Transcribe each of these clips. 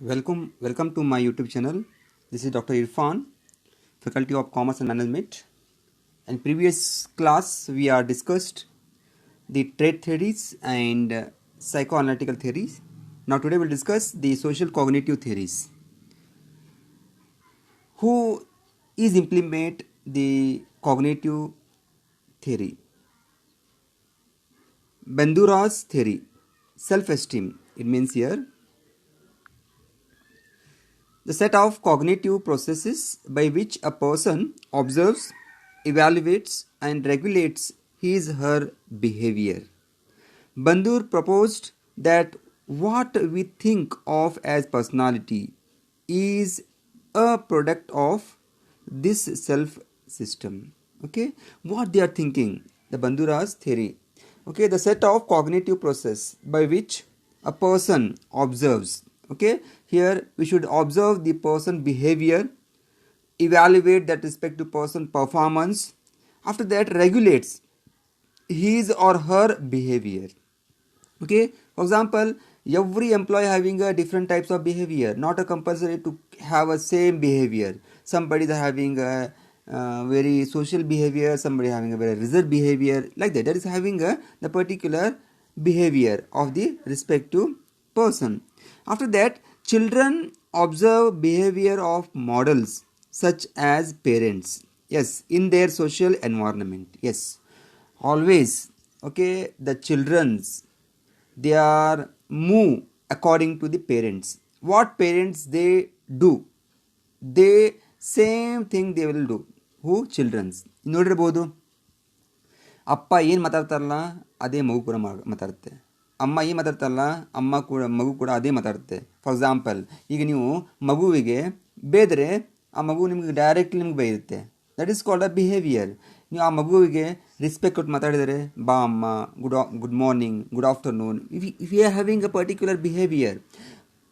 Welcome to my YouTube channel. This is Dr. Irfan, Faculty of Commerce and Management. In previous class, we are discussed the trait theories and psychoanalytical theories. Now today we'll discuss the social cognitive theories. Who is implement the cognitive theory? Bandura's theory, self-esteem. It means here the set of cognitive processes by which a person observes, evaluates, and regulates his/her behavior. Bandur proposed that what we think of as personality is a product of this self system. Okay, what they are thinking, the Bandura's theory. Okay, the set of cognitive process by which a person observes. Okay, here we should observe the person behavior, evaluate that respective person performance, after that regulates his or her behavior. Okay, for example, every employee having a different types of behavior, not a compulsory to have a same behavior. Somebody is having a very social behavior, somebody having a very reserved behavior, like that is having the particular behavior of the respective person. After that, children observe behavior of models such as parents, yes, in their social environment. Yes, always. Okay, the children's, they are move according to the parents. What parents they do, they same thing they will do. Who? Children's. ನೋಡಿರ್ಬೋದು, ಅಪ್ಪ ಏನು ಮಾತಾಡ್ತಾರಲ್ಲ ಅದೇ ಮಗು ಕೂಡ ಮಾತಾಡುತ್ತೆ. ಅಮ್ಮ ಏನು ಮಾತಾಡ್ತಾರಲ್ಲ ಮಗು ಕೂಡ ಅದೇ ಮಾತಾಡುತ್ತೆ. ಫಾರ್ ಎಕ್ಸಾಂಪಲ್, ಈಗ ನೀವು ಮಗುವಿಗೆ ಬೇದರೆ ಆ ಮಗು ನಿಮಗೆ ಡೈರೆಕ್ಟ್ಲಿ ನಿಮ್ಗೆ ಬೈರುತ್ತೆ. That is called a behaviour. ನೀವು ಆ ಮಗುವಿಗೆ ರೆಸ್ಪೆಕ್ಟ್ ಕೊಟ್ಟು ಮಾತಾಡಿದರೆ, ಬಾ ಅಮ್ಮ, good morning, good afternoon, if you are having a particular behaviour,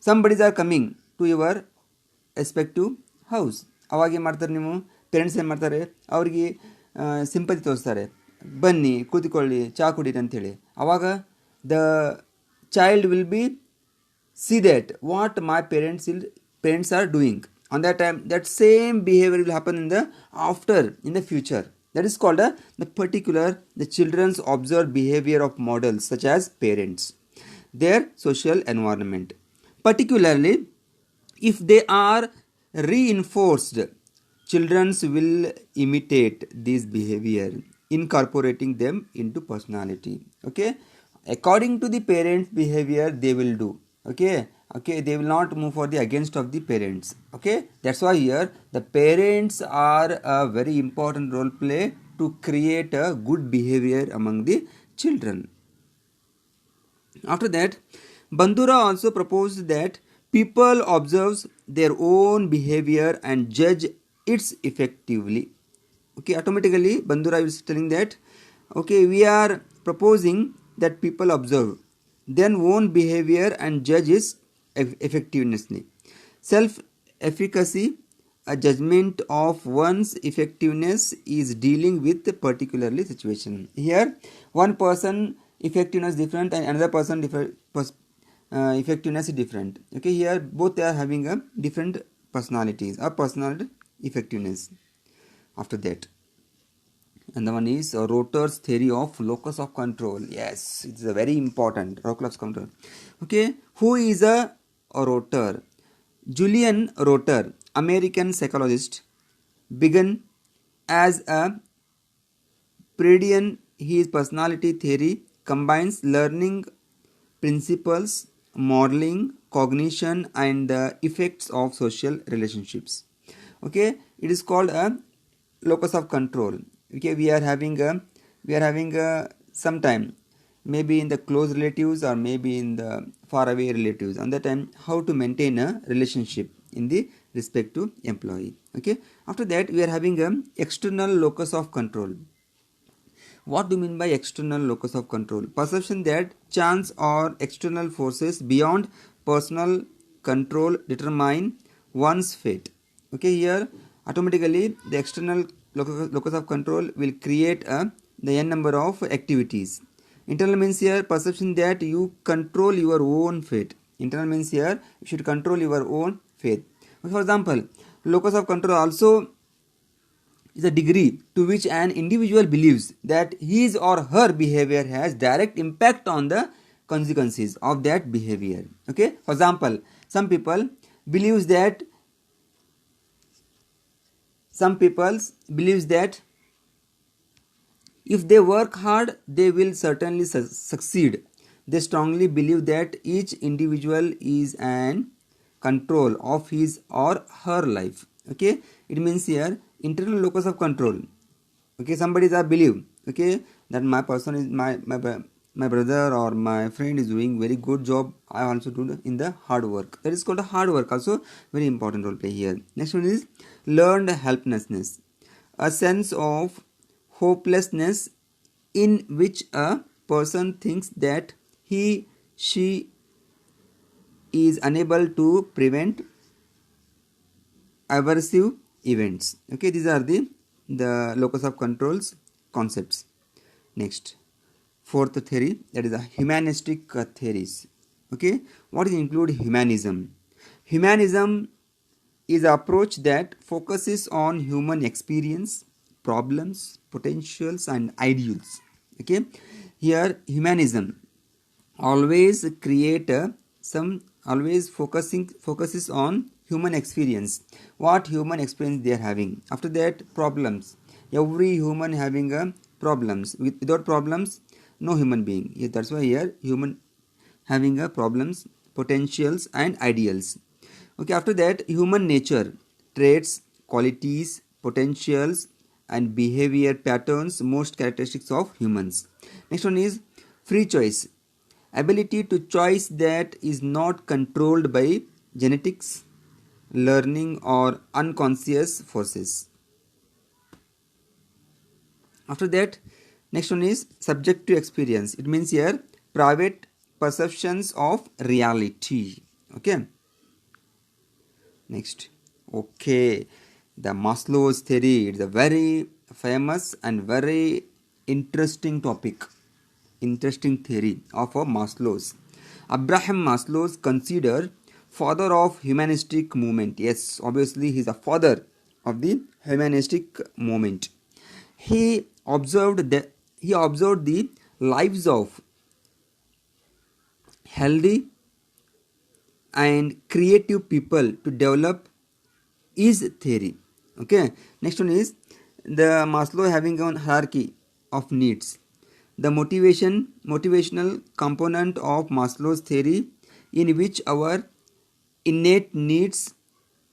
somebody's are coming to your respective house, ಅವಾಗ ಏನು ಮಾಡ್ತಾರೆ, ನೀವು ಪೇರೆಂಟ್ಸ್ ಏನು ಮಾಡ್ತಾರೆ, ಅವ್ರಿಗೆ ಸಿಂಪತಿ ತೋರಿಸ್ತಾರೆ, ಬನ್ನಿ ಕೂತ್ಕೊಳ್ಳಿ ಚಹಾ ಕುಡೀರಿ ಅಂಥೇಳಿ. ಆವಾಗ the child will be see that what my parents are doing. On that time, that same behavior will happen in the future. That is called the children's observed behavior of models such as parents, their social environment. Particularly, if they are reinforced, children will imitate this behavior, incorporating them into personality. Okay, according to the parents' behavior they will do. Okay, they will not move for the against of the parents. Okay, that's why here the parents are a very important role play to create a good behavior among the children. After that, Bandura also proposed that people observe their own behavior and judge it effectively. Okay, automatically Bandura is telling that, okay, we are proposing that people observe their own behavior and judge its effectiveness. Self-efficacy, a judgment of one's effectiveness, is dealing with a particularly situation. Here, one person effectiveness different and another person effectiveness is different. Okay, here both they are having a different personalities or personal effectiveness. After that, and the one is Rorter's theory of locus of control. Yes, it's a very important locus of control. Okay, who is a Rorter? Julian Rorter, American psychologist, began as a Freudian. His personality theory combines learning principles, modeling, cognition, and the effects of social relationships. Okay, it is called a locus of control. Okay, we are having a sometime maybe in the close relatives or maybe in the far away relatives. On that time, how to maintain a relationship in the respect to employee. Okay, after that we are having a external locus of control. What do you mean by external locus of control? Perception that chance or external forces beyond personal control determine one's fate. Okay, here automatically the external locus of control will create the n number of activities. Internal means here perception that you control your own fate. Internal means here you should control your own faith. For example, locus of control also is a degree to which an individual believes that his or her behavior has direct impact on the consequences of that behavior. Okay, for example, some people believes that if they work hard, they will certainly succeed. They strongly believe that each individual is in control of his or her life. Okay, it means here internal locus of control. Okay, somebody that believe, okay, that my person is my brother or my friend is doing very good job. I also do in the hard work. That is called a hard work. Also very important role play here. Next one is learned helplessness, a sense of hopelessness in which a person thinks that she is unable to prevent aversive events. Okay, these are the locus of controls concepts. Next, fourth theory, that is a humanistic theories. Okay, what is include humanism? Humanism is an approach that focuses on human experience, problems, potentials, and ideals. Okay, here humanism always create some always focuses on human experience, what human experience they are having. After that, problems. Every human having a problems. Without problems, no human being. Yes, that's why here human having a problems, potentials, and ideals. Okay, after that, human nature, traits, qualities, potentials, and behavior patterns, most characteristics of humans. Next one is free choice, ability to choice that is not controlled by genetics, learning, or unconscious forces. After that, next one is subjective experience. It means here private perceptions of reality. Okay. Next, okay, the Maslow's theory. It's a very famous and very interesting topic, interesting theory of a Maslow's. Abraham Maslow's considered father of humanistic movement. Yes, obviously he's a father of the humanistic movement. He observed the lives of healthy and creative people to develop his theory. Okay, next one is the Maslow having a hierarchy of needs. The motivational component of Maslow's theory, in which our innate needs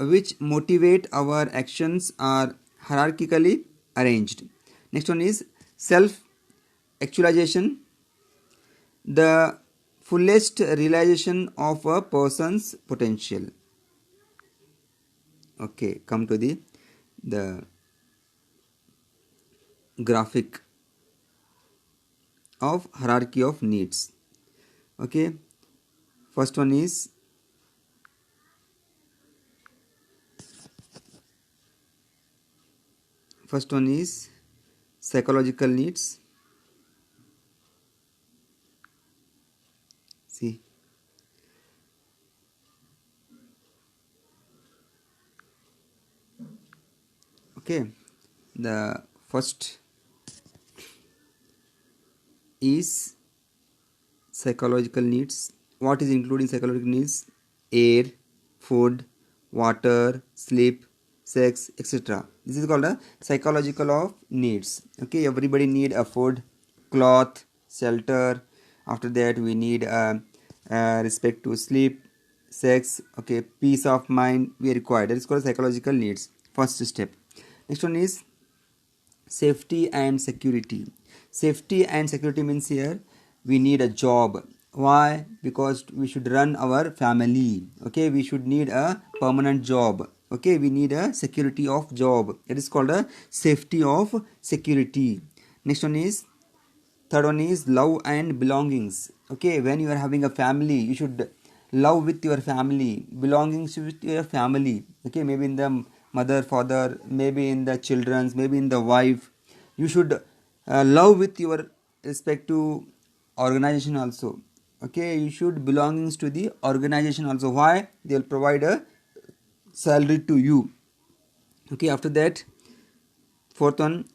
which motivate our actions are hierarchically arranged. Next one is self actualization, the fullest realization of a person's potential. Okay, come to the graphic of hierarchy of needs. Okay, first one is psychological needs. See, okay, the first is psychological needs. What is including psychological needs? Air, food, water, sleep, sex, etc. This is called a psychological of needs. Okay, everybody need a food, cloth, shelter. After that, we need respect to sleep, sex. Okay, peace of mind we require. That is called psychological needs. First step. Next one is safety and security. Safety and security means here we need a job. Why? Because we should run our family. Okay, we should need a permanent job. Okay, we need a security of job. It is called a safety of security. Next one is third one is love and belongings. Okay, when you are having a family, you should love with your family, belongings with your family. Okay, maybe in the mother, father, maybe in the children's, maybe in the wife. You should love with your respective organization also. Okay, you should belongings to the organization also. Why? They will provide a salary to you. Okay, after that, fourth one,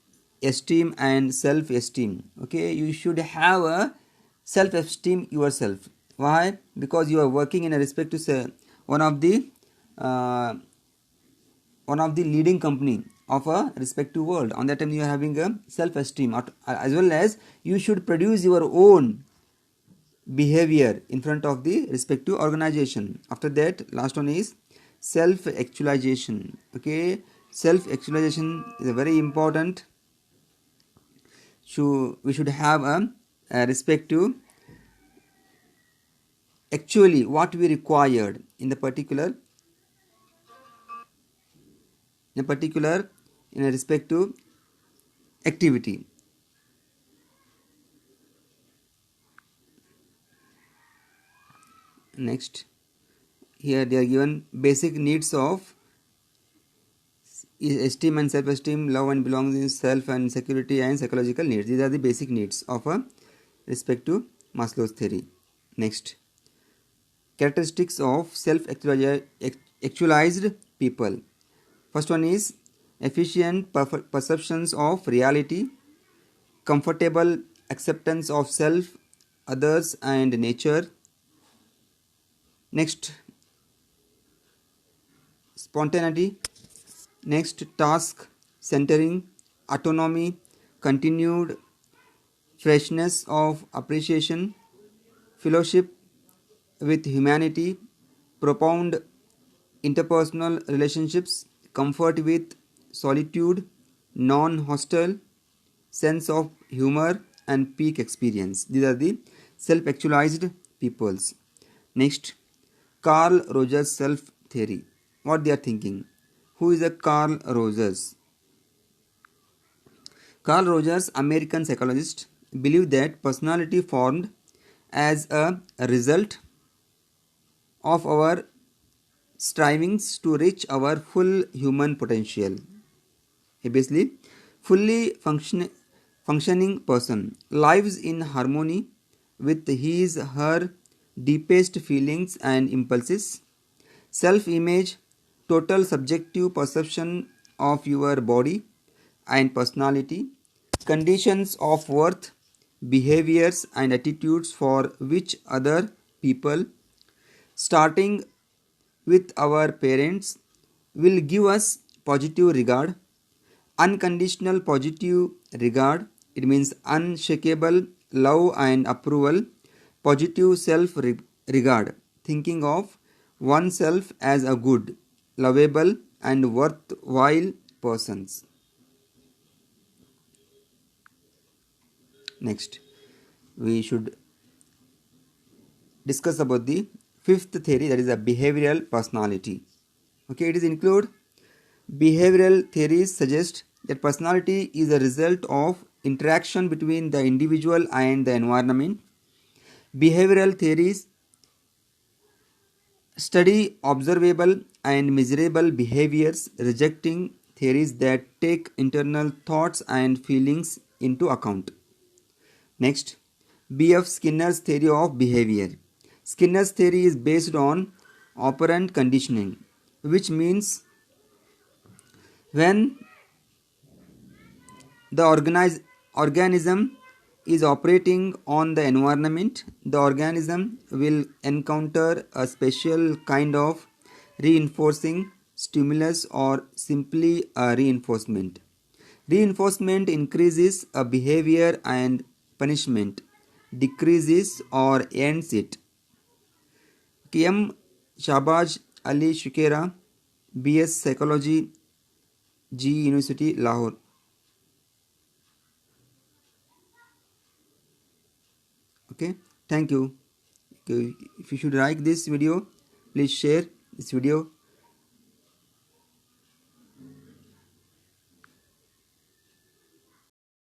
esteem and self-esteem. Okay, you should have a self-esteem yourself. Why? Because you are working in a respect to say one of the uh, one of the leading company of a respective world. On that time you are having a self-esteem, as well as you should produce your own behavior in front of the respective organization. After that, last one is self actualization. Okay, self actualization is a very important. We should have a respective actually what we required in the particular in a respective activity. Next, here they are given basic needs of esteem and self-esteem, love and belonging, self and security, and psychological needs. These are the basic needs of a respect to Maslow's theory. Next, characteristics of self-actualized people. First one is efficient perceptions of reality, comfortable acceptance of self, others, and nature. Next, spontaneity. Next, task centering, autonomy, continued freshness of appreciation, fellowship with humanity, profound interpersonal relationships, comfort with solitude, non hostile, sense of humor, and peak experience. These are the self actualized peoples. Next, Carl Rogers self theory. What they are thinking? Who is a Carl Rogers? Carl Rogers, American psychologist, believed that personality formed as a result of our strivings to reach our full human potential. Basically, fully functioning person lives in harmony with her deepest feelings and impulses. Self-image, total subjective perception of your body and personality, conditions of worth, behaviors and attitudes for which other people, starting with our parents, will give us positive regard, unconditional positive regard. It means unshakable love and approval, positive self regard, thinking of oneself as a good, lovable, and worthwhile persons. Next, we should discuss about the fifth theory, that is a behavioral personality. Okay, it is include behavioral theories suggest that personality is a result of interaction between the individual and the environment. Behavioral theories study observable and measurable behaviors, rejecting theories that take internal thoughts and feelings into account. Next, B.F. Skinner's theory of behavior. Skinner's theory is based on operant conditioning, which means when the organism is operating on the environment, the organism will encounter a special kind of reinforcing stimulus or simply a reinforcement. Reinforcement increases a behavior and punishment decreases or ends it. K.M. Shahbaz Ali Shukera, B.S. Psychology, G. University, Lahore. Okay, thank you. Okay, if you should like this video, please share this video